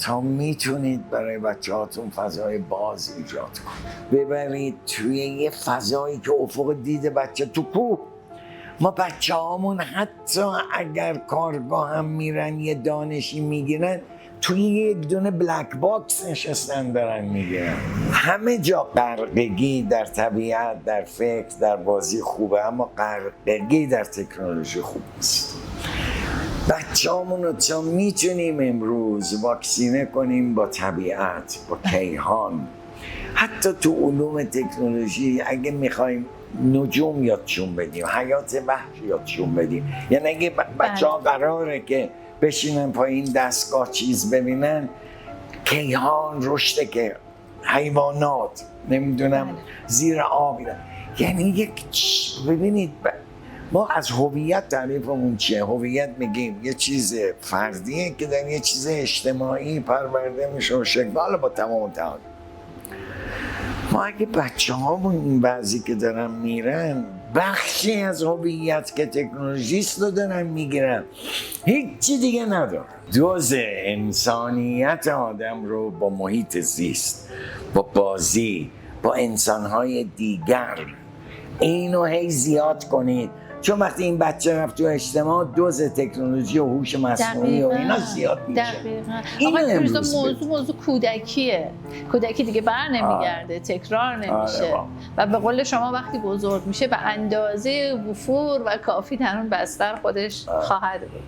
تا میتونید برای بچه هاتون فضای باز ایجاد کنید. ببرید توی یه فضایی که افق دید بچه تو کوه. ما بچه هامون حتی اگر کارگاه هم میرن یه دانشی میگیرن توی یک دونه بلک باکس نشستن دارن میگیرن. همه جا غرقگی در طبیعت، در فکر، در بازی خوبه، اما غرقگی در تکنولوژی خوب نیست. بچه هامون رو تا میتونیم امروز واکسینه کنیم با طبیعت، با کیهان. حتی تو علوم تکنولوژی اگه میخوایم نجوم یادشون بدیم، حیات وحش یادشون بدیم، یعنی اگه بچه ها قراره که بشینن پایین دستگاه چیز ببینن، کیهان، رشد که حیوانات، نمیدونم زیر آب، یعنی یک ببینید ما از هویت تعریفمون چیه؟ هویت میگیم یه چیز فردیه که در یه چیز اجتماعی پرورده میشه و شکل، حالا با تمام تعادل. ما اگه بچه هامون این بعضی که دارن میرن بخشی از هویت که تکنولوژیست رو دارن میگیرن، هیچی دیگه ندارن. دوز انسانیت آدم رو با محیط زیست، با بازی، با انسانهای دیگر، اینو هی زیاد کنید. چون وقتی این بچه رفت تو اجتماع، دوز تکنولوژی و هوش مصنوعی و اینا زیاد میشه. آقای فیروزه، موضوع کودکیه. کودکی دیگه بر نمیگرده، تکرار نمیشه. و به قول شما وقتی بزرگ میشه به اندازه وفور و کافی در اون بستر خودش خواهد بود.